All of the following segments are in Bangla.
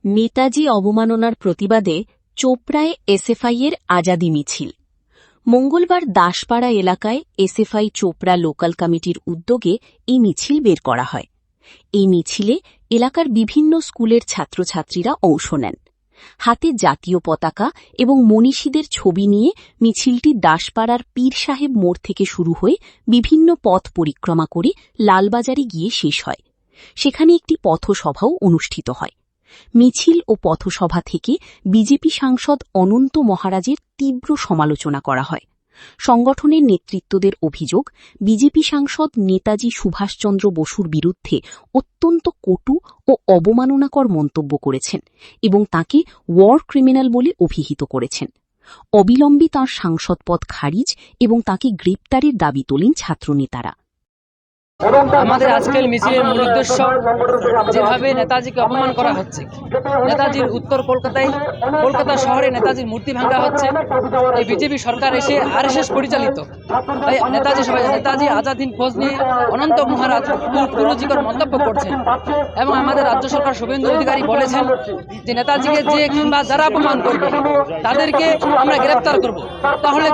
নেতাজি অবমাননার প্রতিবাদে চোপড়ায় এসএফআই-এর আজাদি মিছিল। মঙ্গলবার দাসপাড়া এলাকায় এসএফআই চোপড়া লোকাল কমিটির উদ্যোগে এই মিছিল বের করা হয়। এই মিছিলে এলাকার বিভিন্ন স্কুলের ছাত্রছাত্রীরা অংশ নেন। হাতে জাতীয় পতাকা এবং মনীষীদের ছবি নিয়ে মিছিলটি দাসপাড়ার পীর সাহেব মোড় থেকে শুরু হয়ে বিভিন্ন পথ পরিক্রমা করে লালবাজারে গিয়ে শেষ হয়। সেখানে একটি পথসভাও অনুষ্ঠিত হয়। মিছিল ও পথসভা থেকে বিজেপি সাংসদ অনন্ত মহারাজের তীব্র সমালোচনা করা হয়। সংগঠনের নেতৃত্বদের অভিযোগ, বিজেপি সাংসদ নেতাজি সুভাষচন্দ্র বসুর বিরুদ্ধে অত্যন্ত কটু ও অবমাননাকর মন্তব্য করেছেন এবং তাঁকে ওয়ার ক্রিমিনাল বলে অভিহিত করেছেন। অবিলম্বে তাঁর সাংসদ পদ খারিজ এবং তাঁকে গ্রেপ্তারের দাবি তোলেন ছাত্রনেতারা। আমাদের আজকের মিছিলের মূল উদ্দেশ্য, যেভাবে নেতাজিকে অপমান করা হচ্ছে, নেতাজির উত্তর কলকাতা শহরে নেতাজির মূর্তি ভাঙা হচ্ছে, এই বিজেপি সরকার এসে আরএসএস পরিচালিত নেতাজি আজাদ হিন্দ ফৌজ নিয়ে অনন্ত মহারাজ কুরুচিকর মন্তব্য করছেন এবং আমাদের রাজ্য সরকার শুভেন্দু অধিকারী বলেছেন যে নেতাজিকে যে কিংবা যারা অপমান করবে তাদেরকে আমরা গ্রেপ্তার করব। তাহলে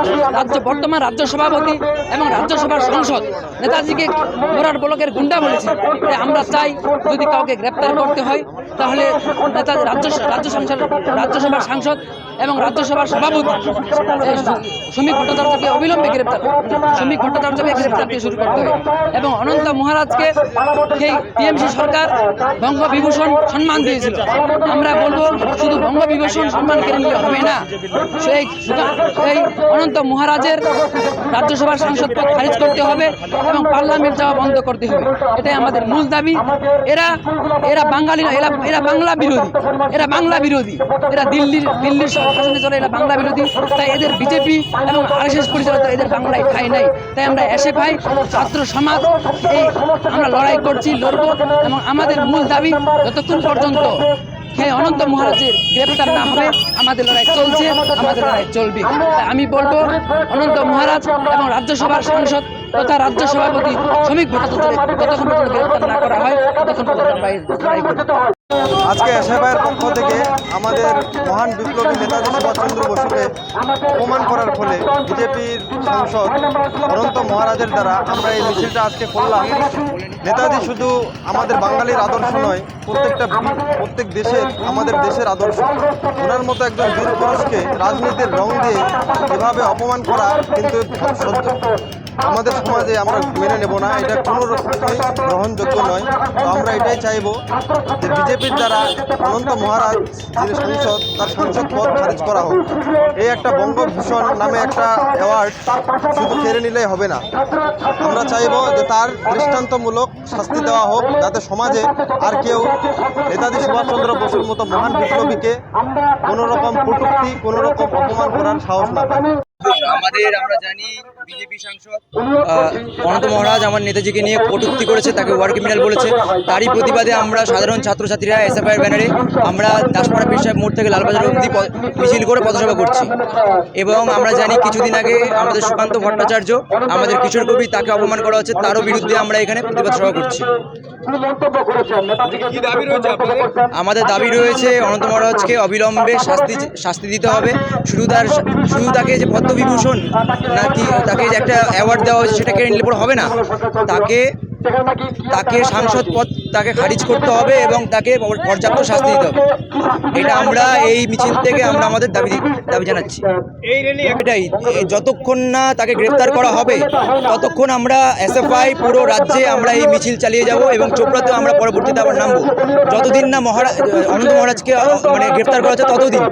বর্তমান রাজ্য সভাপতি এবং রাজ্যসভার সংসদ নেতাজিকে মোরার ব্লকের গুন্ডা বলেছেন। আমরা চাই যদি কাউকে গ্রেপ্তার করতে হয় তাহলে নেতাজি রাজ্যসভার সাংসদ এবং রাজ্যসভার সভাপতি শ্রমিক ভট্টাচার্যকে অবিলম্বে গ্রেপ্তার দিয়ে শুরু করতে হবে এবং অনন্ত মহারাজকে সেই টিএমসি সরকার বঙ্গবিভূষণ সম্মান দিয়েছিল। আমরা বলবো শুধু বঙ্গবিভূষণ সম্মান কেড়ে নিলে হবে না, সেই অনন্ত মহারাজের রাজ্যসভার সাংসদ পদ খারিজ করতে হবে এবং পার্লামেন্ট যাওয়া বন্ধ করতে হবে। এটাই আমাদের মূল দাবি। এরা বাঙালি না, এরা বাংলা বিরোধী, এরা দিল্লির শাসনে চলে, এরা বাংলা বিরোধী। তাই এদের বিজেপি এবং আরএসএস পরিচালিত এদের বাংলায় ঠাঁই নাই। তাই আমরা এসএফআই ছাত্র সমাজ আমরা লড়াই করছি, লড়ব এবং আমাদের মূল দাবি যতক্ষণ পর্যন্ত অনন্ত মহারাজের গ্রেপ্তার না হবে আমাদের লড়াই চলছে, আমাদের লড়াই চলবে। আমি বলবো অনন্ত মহারাজ এবং রাজ্যসভার সাংসদ তথা রাজ্য সভাপতি শ্রমিক ভট্টাচার্য যতক্ষণ পর্যন্ত গ্রেপ্তার না করা হয় ততক্ষণ পর্যন্ত আমরা লড়াই করব। আজকে এসএফআইয়ের পক্ষ থেকে আমাদের মহান বিপ্লবী নেতাজি সুভাষচন্দ্র বসুকে অপমান করার ফলে বিজেপির সাংসদ অনন্ত মহারাজের দ্বারা আমরা এই মিছিলটা আজকে করলাম। নেতাজি শুধু আমাদের বাঙালির আদর্শ নয়, প্রত্যেক দেশের আমাদের দেশের আদর্শ। ওনার মতো একজন বীর পুরুষকে রাজনীতির রং দিয়ে এভাবে অপমান করা কিন্তু আমাদের সমাজে আমরা মেনে নেব না। এটা কোনো রকমই গ্রহণযোগ্য নয়। তো আমরা এটাই চাইব যে বিজেপির দ্বারা অনন্ত মহারাজ যিনি সাংসদ, তার সাংসদ পদ খারিজ করা হোক। এই একটা বঙ্গভূষণ নামে একটা অ্যাওয়ার্ড শুধু কেড়ে নিলেই হবে না। আমরা চাইব যে তার দৃষ্টান্তমূলক শাস্তি দেওয়া হোক, যাতে সমাজে আর কেউ নেতাজি সুভাষচন্দ্র বসুর মতো মহান বিপ্লবীকে কোনো রকম কটূক্তি, কোনো রকম অপমান করার সাহস না পায়। আমরা জানি বিজেপি সাংসদ অনন্ত মহারাজ আমার নেতাজিকে নিয়ে কটূক্তি করেছে, তাকে ওয়ার ক্রিমিনাল বলেছে। তারই প্রতিবাদে আমরা সাধারণ ছাত্রছাত্রীরা এসএফআইয়ের ব্যানারে আমরা দাসপাড়া পীর সাহেব মোড় থেকে লালবাজার অবধি মিছিল করে পথসভা করছি। এবং আমরা জানি কিছুদিন আগে আমাদের সুকান্ত ভট্টাচার্য, আমাদের কিশোর কবি, তাকে অপমান করা হচ্ছে, তারও বিরুদ্ধে আমরা এখানে প্রতিবাদ সভা করছি। আমাদের দাবি রয়েছে অনন্ত মহারাজকে অবিলম্বে শাস্তি দিতে হবে। শুধু তাকে যে পদ্মবিভূষণ নাকি তাকে যে একটা অ্যাওয়ার্ড দেওয়া হয়েছে সেটা কেড়ে নিলে পরে হবে না। তাকে সাংসদ পদ তাকে খারিজ করতে হবে এবং তাকে পর্যাপ্ত শাস্তি দিতে হবে। এটা আমরা এই মিছিল থেকে আমরা আমাদের দাবি জানাচ্ছি। এটাই, যতক্ষণ না তাকে গ্রেপ্তার করা হবে ততক্ষণ আমরা এসএফআই পুরো রাজ্যে আমরা এই মিছিল চালিয়ে যাব এবং চোপড়াতেও আমরা পরবর্তীতে আবার নামবো। যতদিন না অনন্ত মহারাজকে গ্রেপ্তার করা হচ্ছে ততদিন।